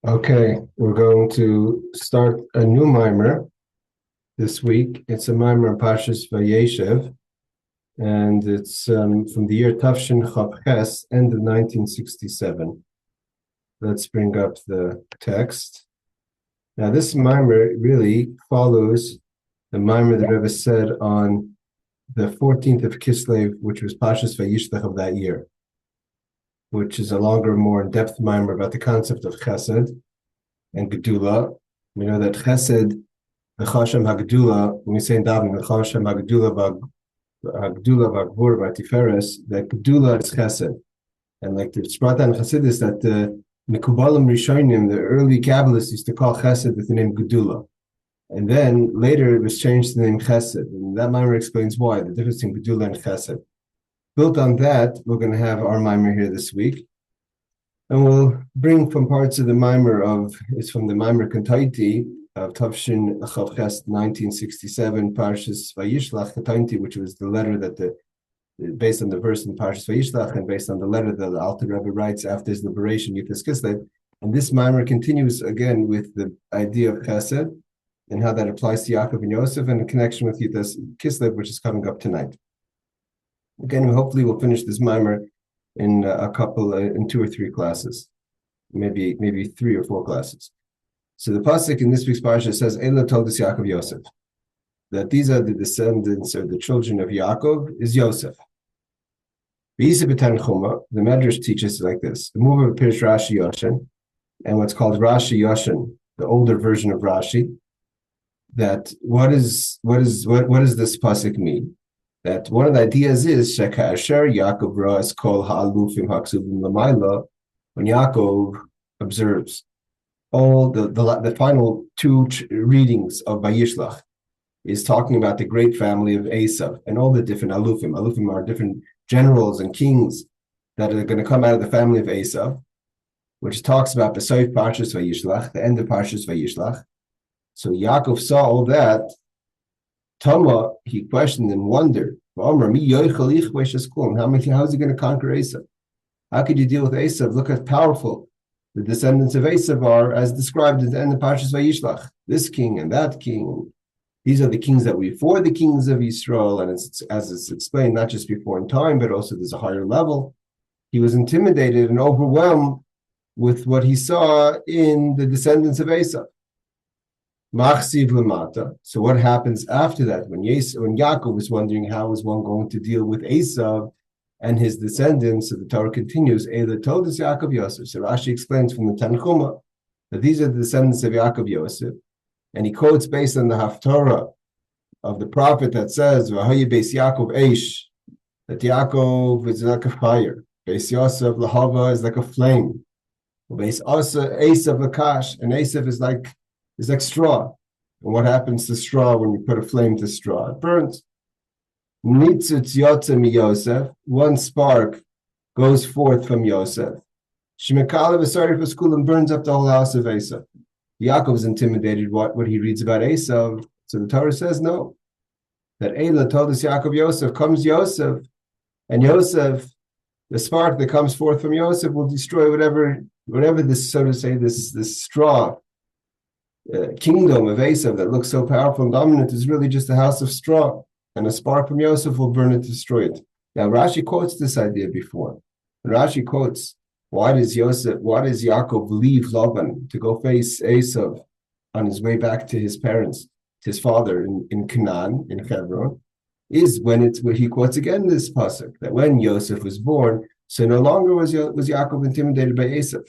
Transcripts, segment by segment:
Okay, we're going to start a new mimer this week. It's a mimer in Parshas Vayeshev, and it's from the year Tafshin Chav Ches, end of 1967. Let's bring up the text. Now, this mimer really follows the mimer that Rebbe said on the 14th of Kislev, which was Parshas Vayishlach of that year, which is a longer, more in-depth mimer about the concept of Chesed and Gedula. We know that Chesed, the Chashem HaGedula, when we say in Davening, the Chashem HaGedula V'Gvur V'Tiferes, that Gedula is Chesed. And like the Sprata and Chassidus, that the Mekubalim Rishonim, the early Kabbalists, used to call Chesed with the name Gedula. And then later it was changed to the name Chesed. And that mimer explains why, the difference between Gedula and Chesed. Built on that, we're going to have our mimer here this week. And we'll bring from parts of the mimer it's from the mimer Kentaiti of Tafshin Chav Ches 1967, Parshas Vayishlach Kentaiti, which was the letter that based on the verse in Parshas Vayishlach and based on the letter that the Alter Rebbe writes after his liberation, Yifes Kislev. And this mimer continues again with the idea of Chesed and how that applies to Yaakov and Yosef and in connection with Yifes Kislev, which is coming up tonight. Again, hopefully we'll finish this mimer in in 2 or 3 classes, maybe 3 or 4 classes. So the pasuk in this week's parsha says, Eileh Toldos Yaakov Yosef, that these are the descendants or the children of Yaakov is Yosef. The Medrash teaches like this: the move of Pirish Rashi Yoshen, and what's called Rashi Yoshen, the older version of Rashi. That what does this pasuk mean? That one of the ideas is Shekasher Yaakov Ras Kol Ha'alufim Haksuvim Lamaila, when Yaakov observes all the final 2 readings of Vayishlach is talking about the great family of Eisav and all the different alufim. Alufim are different generals and kings that are going to come out of the family of Eisav, which talks about Besoif Parshas Vayishlach, the end of Parshas Vayishlach. So Yaakov saw all that. Tama, he questioned and wondered, how is he going to conquer Eisav? How could you deal with Eisav? Look how powerful the descendants of Eisav are, as described at the end of Parshas Vayishlach. This king and that king. These are the kings that were before the kings of Israel, and as it's explained, not just before in time, but also there's a higher level. He was intimidated and overwhelmed with what he saw in the descendants of Eisav. Machsiv lemata. So what happens after that? When Yaakov was wondering how was one going to deal with Eisav and his descendants, so the Torah continues, Eileh Toldos Yaakov Yosef. So Rashi explains from the Tanchuma that these are the descendants of Yaakov Yosef, and he quotes based on the Haftorah of the prophet that says, "V'hayi beis Yaakov eish," that Yaakov is like a fire, beis Yosef lahava is like a flame, beis Eisav lakash, and Eisav is like straw. And what happens to straw when you put a flame to straw? It burns. Nitzutz yotze mi Yosef, one spark goes forth from Yosef. Shemekalev v'sarif v'skulim burns up the whole house of Eisav. Yaakov is intimidated what he reads about Eisav. So the Torah says no. That Eileh Toldos Yaakov Yosef comes Yosef, and Yosef, the spark that comes forth from Yosef will destroy whatever this, so to say, this straw kingdom of Eisav that looks so powerful and dominant is really just a house of straw, and a spark from Yosef will burn it, destroy it. Now Rashi quotes this idea before. Rashi quotes, why does Yaakov leave Laban to go face Eisav on his way back to his parents, to his father in Canaan, in Hebron, is when he quotes again this pasuk, that when Yosef was born, so no longer was Yaakov intimidated by Eisav.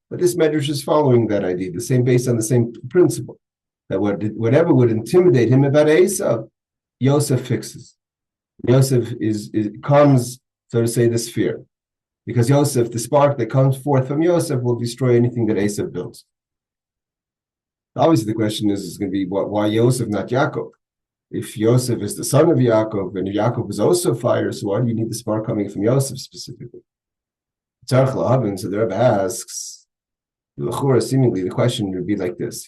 But this Medrash is following that idea, based on the same principle, that whatever would intimidate him about Eisav, Yosef fixes. Yosef calms, so to say, this fear. Because Yosef, the spark that comes forth from Yosef, will destroy anything that Eisav builds. Obviously, the question is going to be, why Yosef, not Yaakov? If Yosef is the son of Yaakov, and Yaakov is also fire, so why do you need the spark coming from Yosef specifically? So the Rebbe asks, seemingly the question would be like this: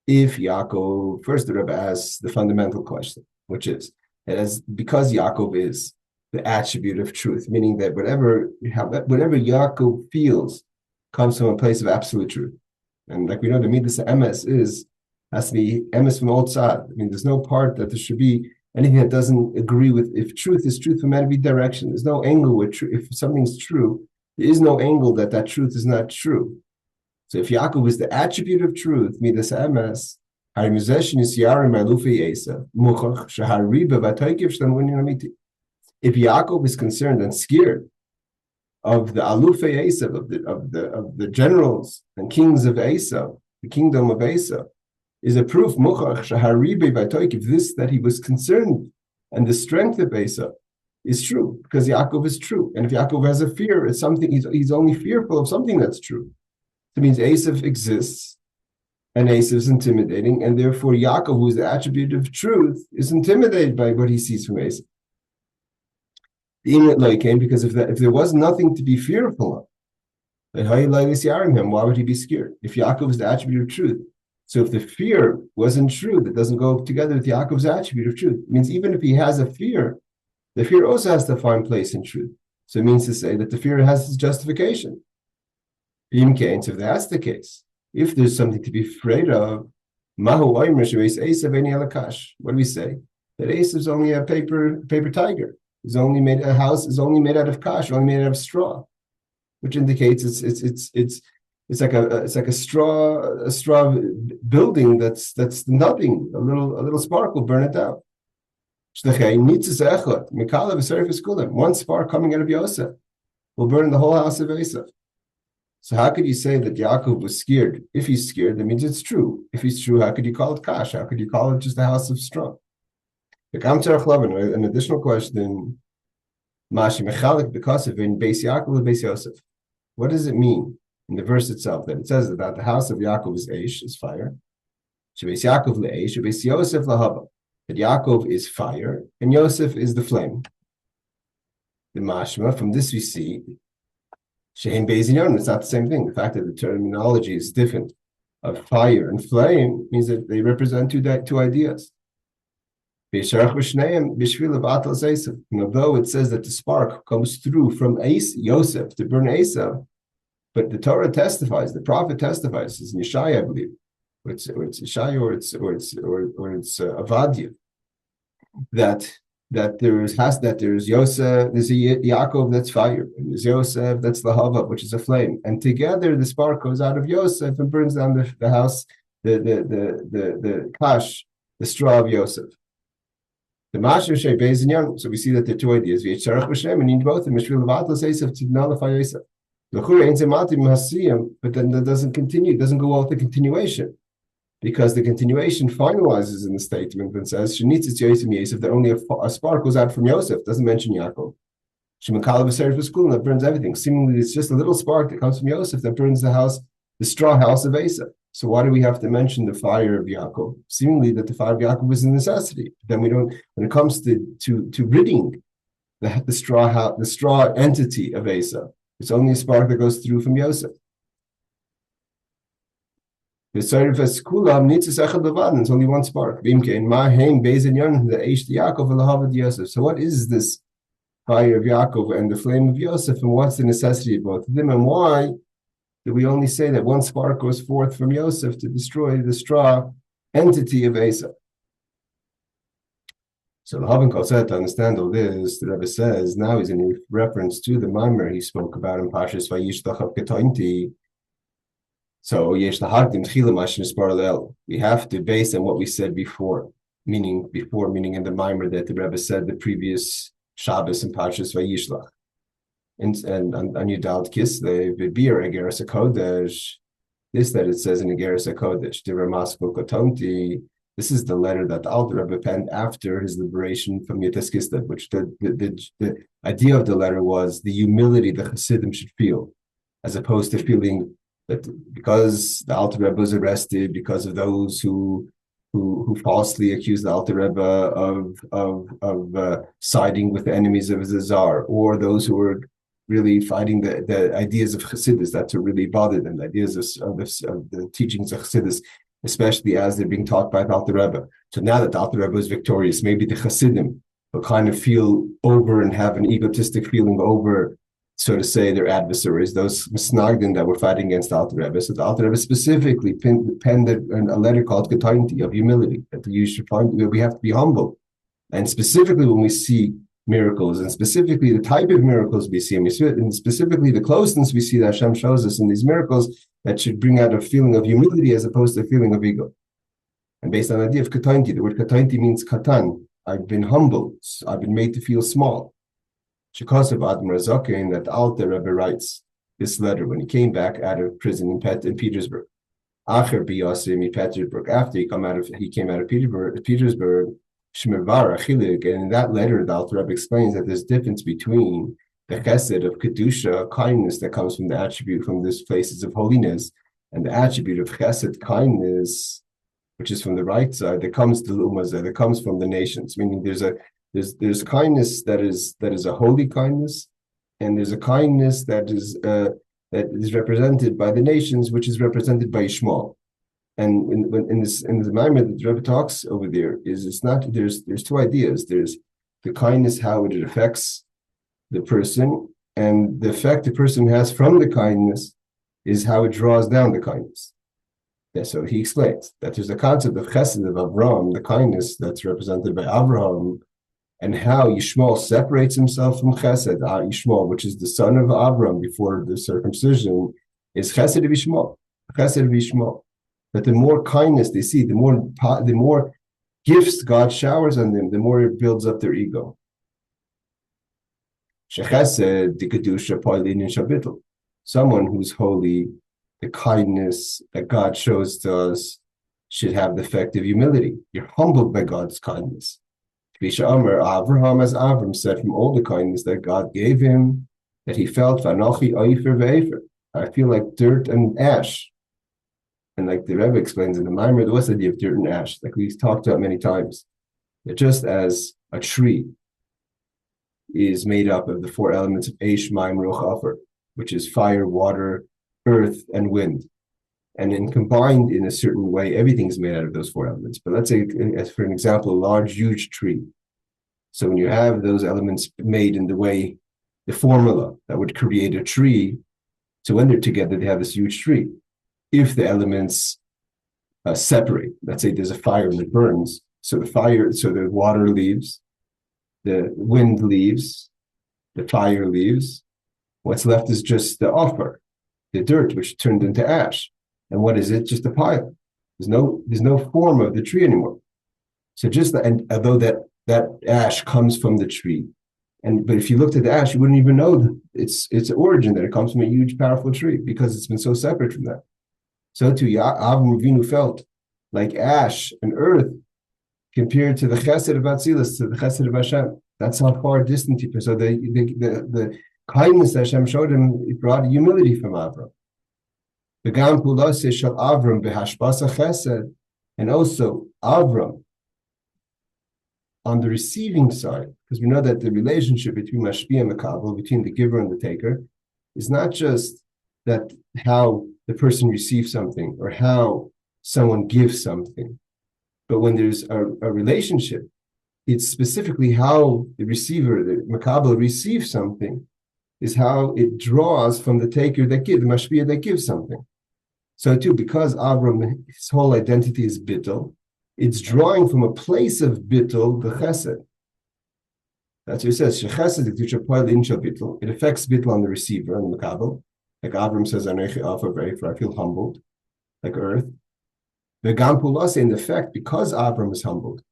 if Yaakov, first the Rebbe asks the fundamental question, which is, because Yaakov is the attribute of truth, meaning that whatever Yaakov feels comes from a place of absolute truth. And like we know, the midas emes has to be emes from outside. I mean, there's no part that there should be anything that doesn't agree with. If truth is truth from every direction, there's no angle where if something's true, there is no angle that truth is not true. So if Yaakov is the attribute of truth, midas emes, if Yaakov is concerned and scared of the alufei Eisav, of the generals and kings of Eisav, the kingdom of Eisav, is a proof this that he was concerned, and the strength of Eisav is true because Yaakov is true. And if Yaakov has a fear, it's something he's only fearful of something that's true. It means Eisav exists, and Eisav is intimidating, and therefore Yaakov, who is the attribute of truth, is intimidated by what he sees from Eisav. Because if there was nothing to be fearful of, then why would he be scared? If Yaakov is the attribute of truth, so if the fear wasn't true, that doesn't go together with Yaakov's attribute of truth. It means even if he has a fear, the fear also has to find place in truth. So it means to say that the fear has its justification. So if that's the case, if there's something to be afraid of, what do we say? That Eisav is only a paper tiger. A house is only made out of kash, only made out of straw, which indicates it's like a straw building that's nothing. A little spark will burn it down. One spark coming out of Yosef will burn the whole house of Eisav. So how could you say that Yaakov was scared? If he's scared, that means it's true. If he's true, how could you call it kash? How could you call it just a house of straw? An additional question. What does it mean in the verse itself that it says that the house of Yaakov is Eish, is fire? That Yaakov is fire and Yosef is the flame. The mashma, from this we see, it's not the same thing. The fact that the terminology is different of fire and flame means that they represent two ideas. And although it says that the spark comes through from Yosef to burn Eisav, but the Torah testifies, the prophet testifies, it's in Yeshaya, I believe, or it's Yeshaya, or it's Avodah, that there's Yosef, there's a Yaakov that's fire, and there's Yosef that's Lahava, which is a flame, and together the spark goes out of Yosef and burns down the house, the kash, the straw of Yosef. So we see that there are two ideas. We need both to nullify Eisav. But then that doesn't continue, it doesn't go on with the continuation. Because the continuation finalizes in the statement and says, that only a spark goes out from Yosef, doesn't mention Yaakov. That burns everything. Seemingly, it's just a little spark that comes from Yosef that burns the straw house of Eisav. So why do we have to mention the fire of Yaakov? Seemingly that the fire of Yaakov is a necessity. Then we don't. When it comes to ridding the straw entity of Eisav, it's only a spark that goes through from Yosef. It's only one spark. So what is this fire of Yaakov and the flame of Yosef, and what's the necessity of both of them, and why do we only say that one spark goes forth from Yosef to destroy the straw entity of Eisav? So the Havan calls out to understand all this. The Rebbe says now he's in reference to the Maamar he spoke about in Parshas Vayishlach Ketointi. So yesh lahartim tchila mashnis parallel. We have to base on what we said before, meaning in the Maamar that the Rebbe said the previous Shabbos in Parshas Vayishlach. And on Yudal Kislev, Bibir Egeres HaKodesh, this that it says in Egeres HaKodesh, Diramaskul Kotonti. This is the letter that the Alter Rebbe penned after his liberation from Yudas Kislev, which the idea of the letter was the humility the Chassidim should feel, as opposed to feeling that because the Alter Rebbe was arrested, because of those who falsely accused the Alter Rebbe of siding with the enemies of the Tsar, or those who were really fighting the ideas of Chassidus that really bothered them, the ideas of the teachings of Chassidus, especially as they're being taught by the Alter Rebbe. So now that the Alter Rebbe is victorious, maybe the Chassidim will kind of feel over and have an egotistic feeling over so to say, their adversaries, those Misnagdim that were fighting against the Alter Rebbe. So the Alter Rebbe specifically penned a letter called Katainti, of humility, that you should find, we have to be humble. And specifically when we see miracles, and specifically the type of miracles we see, and specifically the closeness we see that Hashem shows us in these miracles, that should bring out a feeling of humility as opposed to a feeling of ego. And based on the idea of Katainti, the word Katainti means Katan. I've been humbled. I've been made to feel small. Because of Admor Zaken, that the Alter Rebbe writes this letter when he came back out of prison in Petersburg. After he came out of Petersburg, and in that letter, the Alter Rebbe explains that there's a difference between the chesed of kedusha, kindness that comes from the attribute from these places of holiness, and the attribute of chesed, kindness, which is from the right side, that comes to l'umazah, that comes from the nations. Meaning, there's kindness that is a holy kindness, and there's a kindness that is represented by the nations, which is represented by Yishmael. And in the Maamar that the Rebbe talks over there it's not, there's two ideas. There's the kindness, how it affects the person, and the effect the person has from the kindness is how it draws down the kindness. Yeah, so he explains that there's a concept of chesed of Avraham, the kindness that's represented by Avraham, and how Yishmael separates himself from chesed. Yishmael, which is the son of Avraham before the circumcision, is chesed of Yishmael. Chesed of Yishmael. But the more kindness they see, the more gifts God showers on them, the more it builds up their ego. Someone who's holy, the kindness that God shows to us should have the effect of humility. You're humbled by God's kindness. Abraham, as Avram said, from all the kindness that God gave him, that he felt, I feel like dirt and ash. And like the Rebbe explains in the Maamar, there was the idea of dirt and ash, like we've talked about many times. That just as a tree is made up of the four elements of Eish, Mayim, Ruach, Afer, which is fire, water, earth, and wind. And then combined in a certain way, everything's made out of those four elements. But let's say, as for an example, a large, huge tree. So when you have those elements made in the way, the formula that would create a tree, so when they're together, they have this huge tree. If the elements separate, let's say there's a fire and it burns, so the water leaves, the wind leaves, the fire leaves, what's left is just the offer, the dirt, which turned into ash. And what is it? Just a pile. There's no form of the tree anymore. So and although that ash comes from the tree, but if you looked at the ash, you wouldn't even know its origin, that it comes from a huge, powerful tree, because it's been so separate from that. So too, Avram Avinu felt like ash and earth compared to the chesed of Atzilus, to the chesed of Hashem. That's how far distant he was. So the kindness that Hashem showed him, it brought humility from Avram. And also Avram, on the receiving side, because we know that the relationship between Mashpia and Makabel, between the giver and the taker, is not just that how the person receives something or how someone gives something, but when there's a relationship, it's specifically how the receiver, the Makabel, receives something, is how it draws from the taker that gives, the Mashpia that gives something. So too, because Avram, his whole identity is bittul, it's drawing from a place of bittul, the chesed. That's what it says. It affects bittul on the receiver, on the makabel. Like Avram says, I feel humbled, like earth. In effect, because Avram is humbled,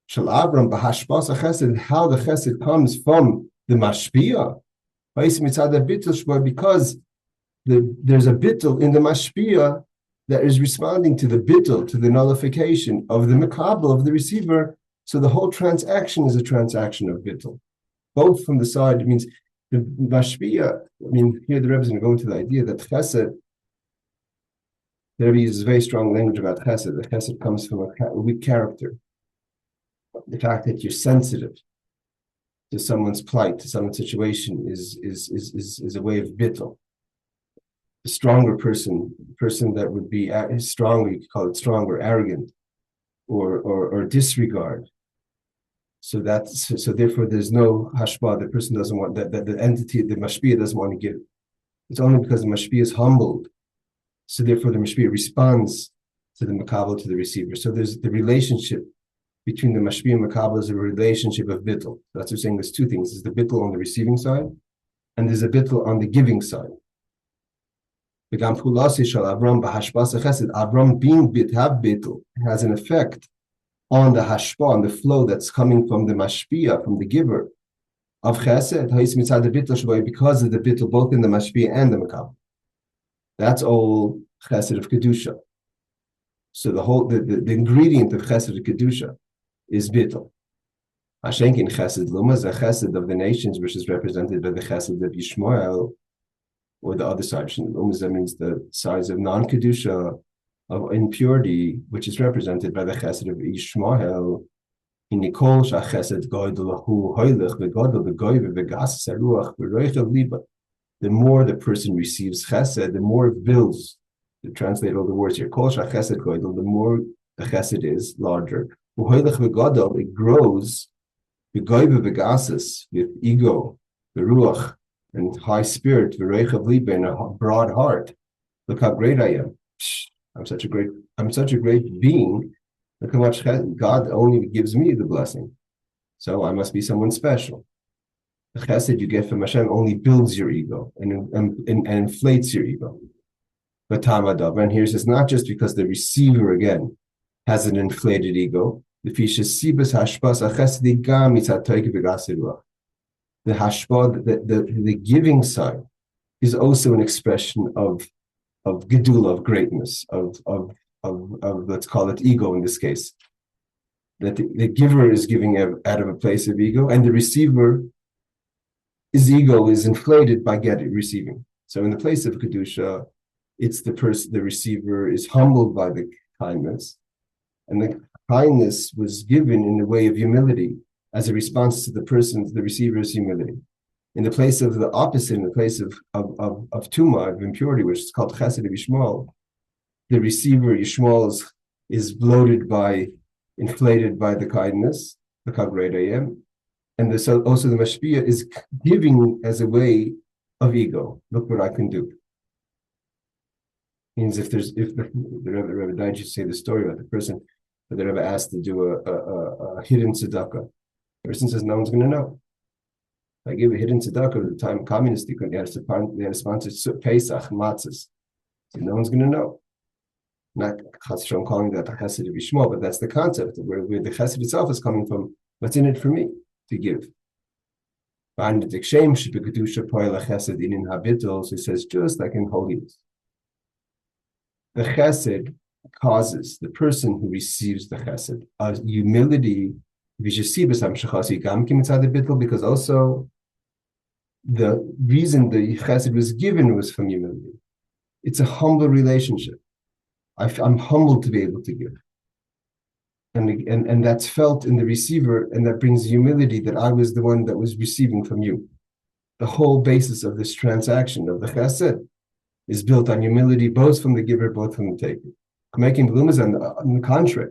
how the chesed comes from the mashpia, because there's a bittul in the mashpia that is responding to the bittul, to the nullification of the makabel, of the receiver. So the whole transaction is a transaction of bittul. Both from the side, it means the mashpia, here the Rebbe is going to go into the idea that chesed, the Rebbe uses very strong language about chesed. The chesed comes from a weak character. The fact that you're sensitive to someone's plight, to someone's situation, is a way of bittul. A stronger person that would be strong, you could call it strong or arrogant, or disregard, So therefore there's no hashpa. The person doesn't want that the entity, the mashpia doesn't want to give. It's only because the mashpia is humbled. So therefore the mashpia responds to the makabel, to the receiver. So there's the relationship between the mashpia and makabel is a relationship of bittul. That's what we're saying. There's two things. There's the bittul on the receiving side, and there's a bittul on the giving side. Avram being have bittul has an effect on the hashpa, on the flow that's coming from the mashpia, from the giver of chesed, because of the bittul, both in the mashpia and the makabel. That's all chesed of kedusha. So the ingredient of chesed of kedusha is bittul. Hashenkin chesed luma is a chesed of the nations, which is represented by the chesed of Yishmael, or the other side. Luma means the size of non-kedusha, of impurity, which is represented by the chesed of Yishmael. The more the person receives chesed, the more it builds. To translate all the words here, the more the chesed is larger. It grows with ego, the ruach, and high spirit, and a broad heart. Look how great I am. I'm such a great being. Look how much God only gives me the blessing. So I must be someone special. The chesed you get from Hashem only builds your ego and inflates your ego. But Tamadav, and here's this not just because the receiver again has an inflated ego. The hashpa, the giving side, is also an expression of gedula, of greatness, of let's call it ego in this case. That the giver is giving out of a place of ego, and the receiver, his ego is inflated by receiving. So in the place of kedusha, it's the receiver is humbled by the kindness, and the kindness was given in the way of humility as a response to the receiver's humility. In the place of the opposite, in the place of tuma, of impurity, which is called chesed of Yishmael, the receiver Yishmael is inflated by the kindness, the how great I am, and also the mashpia is giving as a way of ego. Look what I can do. Means if the Rebbe died, you say the story about the person that the Rebbe asked to do a hidden tzedakah. The person says no one's going to know. I give a hidden tzedakah at the time communist, they had to sponsor Pesach matzahs. So no one's going to know. Not I'm calling that the chesed of Yishmael, but that's the concept where the chesed itself is coming from. What's in it for me to give? So he says, just like in holiness, the chesed causes the person who receives the chesed a humility, because also the reason the chesed was given was from humility. It's a humble relationship. I'm humbled to be able to give. And that's felt in the receiver, and that brings humility that I was the one that was receiving from you. The whole basis of this transaction of the chesed is built on humility, both from the giver, both from the taker. Making bloomers on the contrary,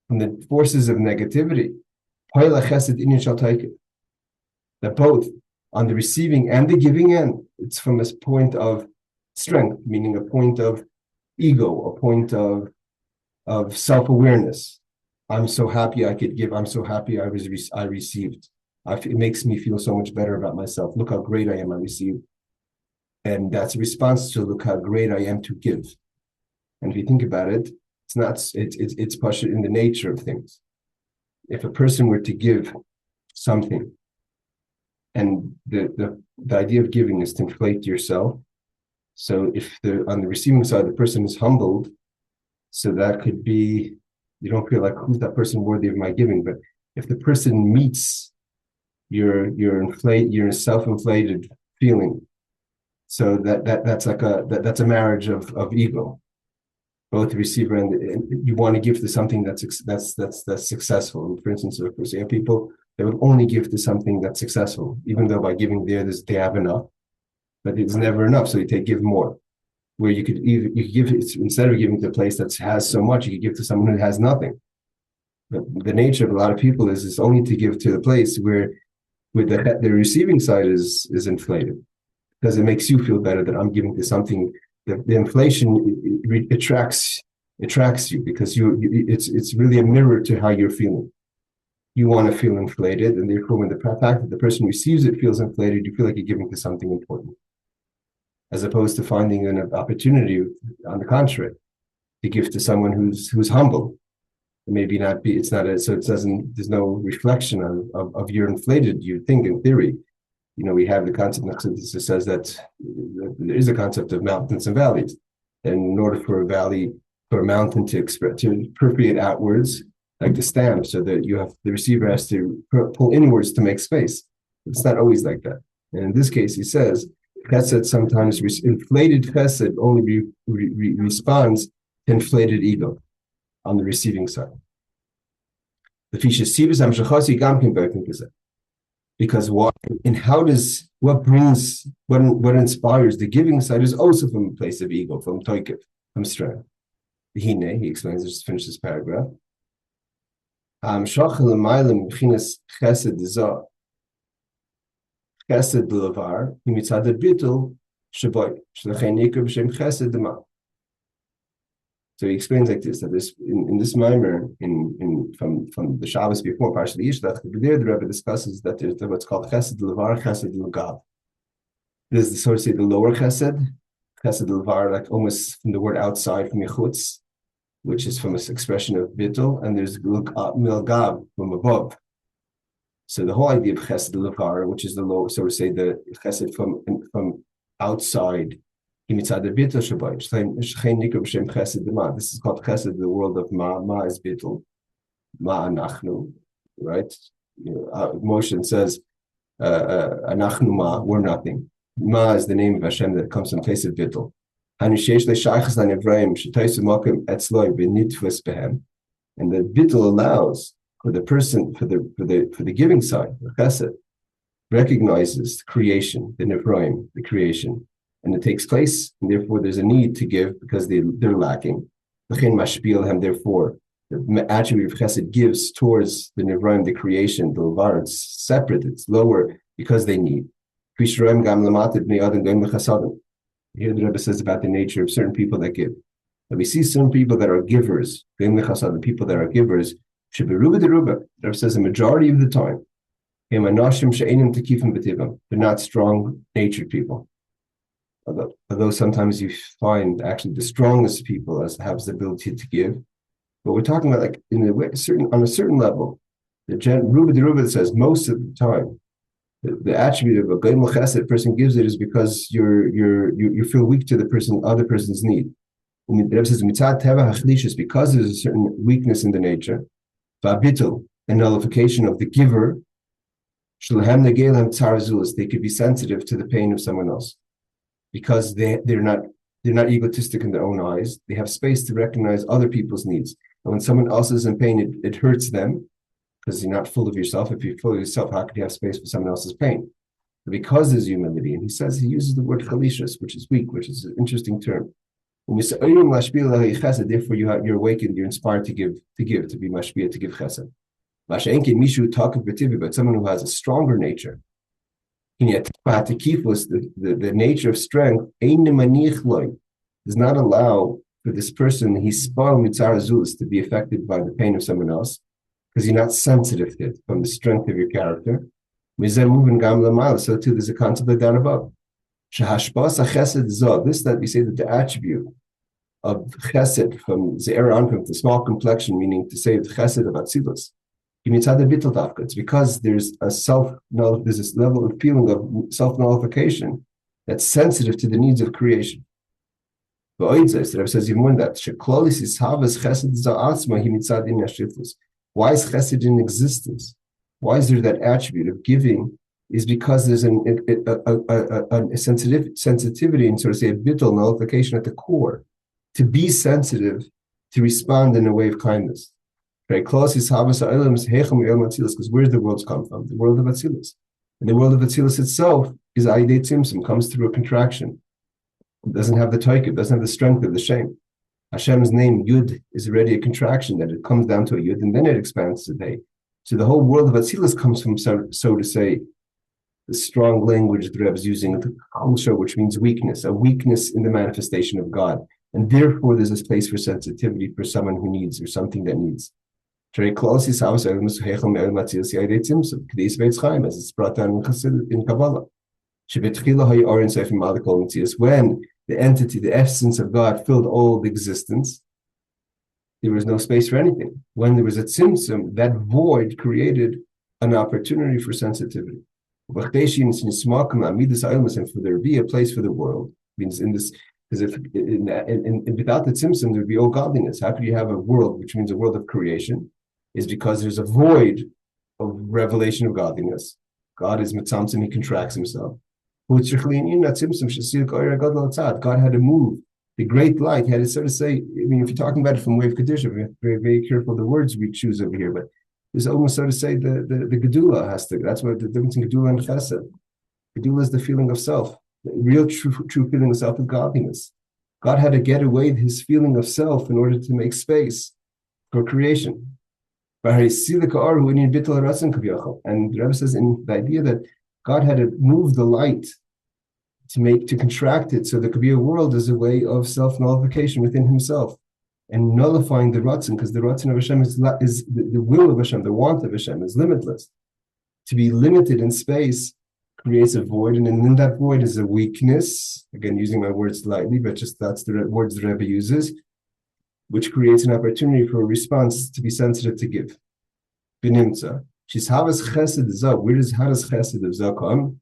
from the forces of negativity, that both on the receiving and the giving end, it's from this point of strength, meaning a point of ego, a point of self-awareness. I'm so happy I could give. I'm so happy I received. It makes me feel so much better about myself. Look how great I am, I received. And that's a response to look how great I am to give. And if you think about it, it's pasha in the nature of things. If a person were to give something, and the idea of giving is to inflate yourself. So if on the receiving side, the person is humbled, so that could be, you don't feel like, who's that person worthy of my giving? But if the person meets your self-inflated feeling, so that's like that's a marriage of ego. Both the receiver and you want to give to something that's successful. And for instance, of course, you have people that would only give to something that's successful, even though by giving they have enough, but it's never enough. So give more. Where you could give it, instead of giving to a place that has so much, you could give to someone who has nothing. But the nature of a lot of people is only to give to the place where the receiving side is inflated, because it makes you feel better that I'm giving to something. The inflation attracts you, because it's really a mirror to how you're feeling. You want to feel inflated, and therefore when the fact that the person receives it feels inflated, you feel like you're giving to something important, as opposed to finding an opportunity, on the contrary, to give to someone who's humble. Maybe not be, it's not a, so it doesn't, there's no reflection of your inflated, you think in theory. We have the concept that says that there is a concept of mountains and valleys. And in order for a mountain to permeate outwards, like the stamp, so that the receiver has to pull inwards to make space. It's not always like that. And in this case, he says, chesed sometimes, inflated chesed only responds to inflated ego on the receiving side. Because what inspires the giving side is also from a place of ego, from toikev, from strength. He explains, just finish this paragraph. So he explains like this, that in this Maamar, from the Shabbos before, Parshat Yishlach, there the Rebbe discusses that there's what's called chesed levar, chesed legav. There's the sort of say the lower chesed levar, like almost from the word outside, from yichutz, which is from an expression of bittul, and there's milgav, from above. So the whole idea of chesed levar, which is the lower, so to say the chesed from outside. This is called chesed, the world of ma is bittul, ma anachnu, right? Moshe says, anachnu ma, we're nothing. Ma is the name of Hashem that comes in place of bittul. And the bittul allows for the person, for the giving side, the chesed, recognizes creation, the nivraim, the creation. And it takes place, and therefore there's a need to give because they're lacking. Therefore, the attribute of chesed gives towards the nivraim, the creation, the levar, it's separate, it's lower, because they need. Here the Rebbe says about the nature of certain people that give. And we see some people that are givers, the people that are givers, the Rebbe says a majority of the time, they're not strong-natured people. Although sometimes you find actually the strongest people as have the ability to give, but we're talking about like on a certain level. The Rebbe says most of the time, the attribute of a Gaimel Chesed person gives it is because you feel weak to the other person's need. And the Rebbe says mitzad teva hachlishus, because there's a certain weakness in the nature, va'bitul, a nullification of the giver. Shlehem negelem tzar, they could be sensitive to the pain of someone else. Because they're not egotistic in their own eyes. They have space to recognize other people's needs. And when someone else is in pain, it hurts them, because you're not full of yourself. If you're full of yourself, how could you have space for someone else's pain? But because there's humility, and he uses the word chalishus, which is weak, which is an interesting term. When you say therefore you're awakened, you're inspired to give, to be mashpia, to give chesed. But someone who has a stronger nature, the nature of strength does not allow for this person to be affected by the pain of someone else, because you're not sensitive to it from the strength of your character. So too, there's a concept of down above. This that we say that the attribute of chesed from ze'er anpim, the small complexion, meaning to say the chesed of atzilus. It's because there's this level of feeling of self-nullification that's sensitive to the needs of creation. The Rebbe says even more than that. Why is chesed in existence? Why is there that attribute of giving? Is because there's a sensitivity and sort of say a bittul, nullification at the core, to be sensitive, to respond in a way of kindness. Very close is because where does the world come from? The world of Atzilus. And the world of Atzilus itself is Eileh Tzimtzum, comes through a contraction. It doesn't have the toikev, doesn't have the strength of the shame. Hashem's name, Yud, is already a contraction, that it comes down to a Yud, and then it expands to Hey. So the whole world of Atzilus comes from, so to say, the strong language the Rebbe is using, Chulsha, which means weakness, a weakness in the manifestation of God. And therefore, there's a space for sensitivity for someone who needs, or something that needs. As it's brought down in Kabbalah. When the entity, the essence of God filled all the existence, there was no space for anything. When there was a tzimtzum, that void created an opportunity for sensitivity. And for there to be a place for the world, means in this, because if without the tzimtzum, there would be all godliness. How could you have a world, which means a world of creation, is because there's a void of revelation of godliness. God is mitzamtzim, he contracts himself. God had to move. The great light had to sort of say, I mean, if you're talking about it from Wave Kedusha, we have to be very, very careful the words we choose over here, but there's almost sort of say the Gedula has to, that's what the difference in Gedula and Chesed. Gedula is the feeling of self, the real true feeling of self and godliness. God had to get away with his feeling of self in order to make space for creation. And the Rebbe says in the idea that God had to move the light to contract it so there could be a world as a way of self-nullification within himself and nullifying the Ratzon, because the Ratzon of Hashem is the will of Hashem, the want of Hashem is limitless. To be limited in space creates a void, and in that void is a weakness, again using my words lightly, but just that's the words the Rebbe uses, which creates an opportunity for a response to be sensitive to give. Binimtza. She's Havas Chesed Zav. Where does Havas Chesed of Zav come?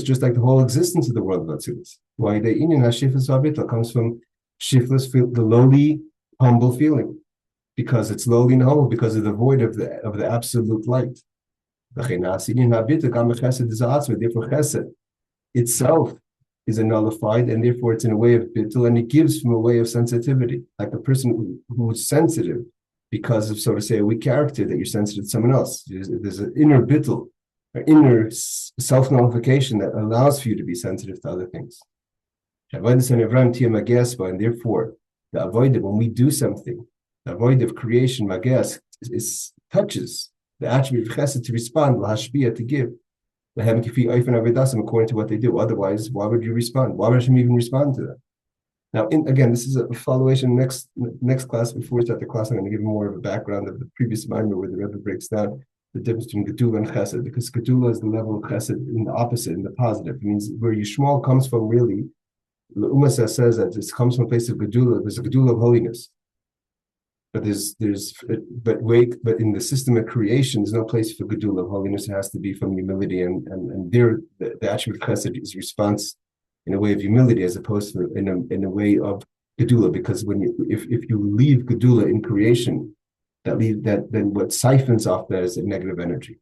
Just like the whole existence of the world of Atzilus. Why the Inyan HaShiflas V'Abitla comes from Shiflas, the lowly, humble feeling, because it's lowly and humble because of the void of the absolute light. Therefore, Chesed itself is nullified, and therefore it's in a way of bittul, and it gives from a way of sensitivity, like a person who's sensitive because of, so to say, a weak character, that you're sensitive to someone else. There's an inner bittul, an inner self-nullification that allows for you to be sensitive to other things. And therefore, the avodah, when we do something, the avodah of creation, mages, touches the attribute of chesed to respond, lahashpia, to give. According to what they do. Otherwise, why would you respond? Why would Hashem even respond to that? Now, again, this is a followation. Next class, before we start the class, I'm going to give more of a background of the previous Maamar where the Rebbe breaks down the difference between Gedula and Chesed, because Gedula is the level of Chesed in the opposite, in the positive. It means where Yishmael comes from, really, the Ummah says that it comes from a place of Gedula. There's a Gedula of holiness. But but in the system of creation, there's no place for Gedula of holiness. It has to be from humility, and there the attribute of Chesed is response in a way of humility as opposed to in a way of Gedula. Because if you leave Gedula in creation, then what siphons off that is a negative energy.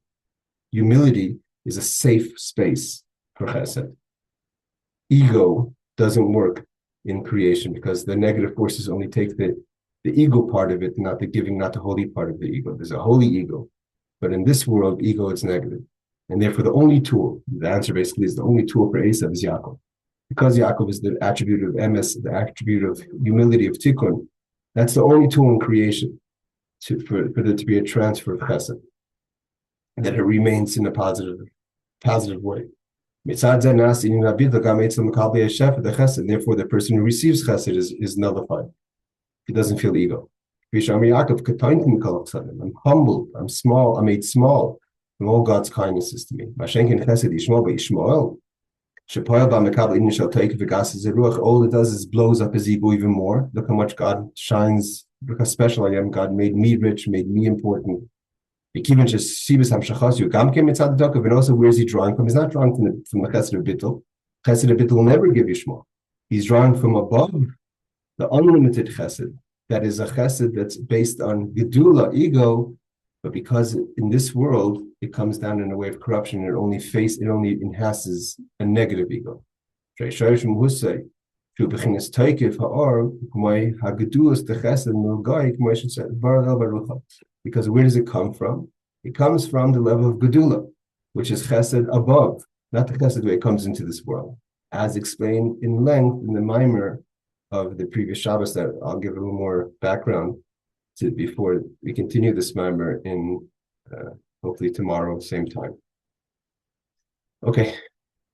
Humility is a safe space for Chesed. Ego doesn't work in creation because the negative forces only take the ego part of it, not the giving, not the holy part of the ego. There's a holy ego. But in this world, ego is negative. And therefore, the only tool, the answer basically is the only tool for Eisav is Yaakov. Because Yaakov is the attribute of emes, the attribute of humility, of tikkun, that's the only tool in creation for there to be a transfer of chesed, that it remains in a positive way. Therefore, the person who receives chesed is nullified. He doesn't feel ego. I'm humbled, I'm small, I'm made small from all God's kindnesses to me. All it does is blows up his ego even more. Look how much God shines, look how special I am. God made me rich, made me important. And also, where is he drawing from? He's not drawing from the chesed of bittul. Chesed of bittul will never give you shmo. He's drawing from above, the unlimited chesed, that is a chesed that's based on gedula, ego, but because in this world it comes down in a way of corruption, it only enhances a negative ego. Because where does it come from? It comes from the level of gedula, which is chesed above, not the chesed way it comes into this world, as explained in length in the Maamar of the previous Shabbos that I'll give a little more background to before we continue this Maamar in hopefully tomorrow, same time. Okay,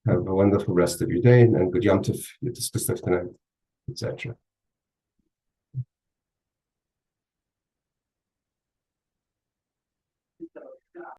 have a wonderful rest of your day and good Yom Tov with this Kislev tonight, etc.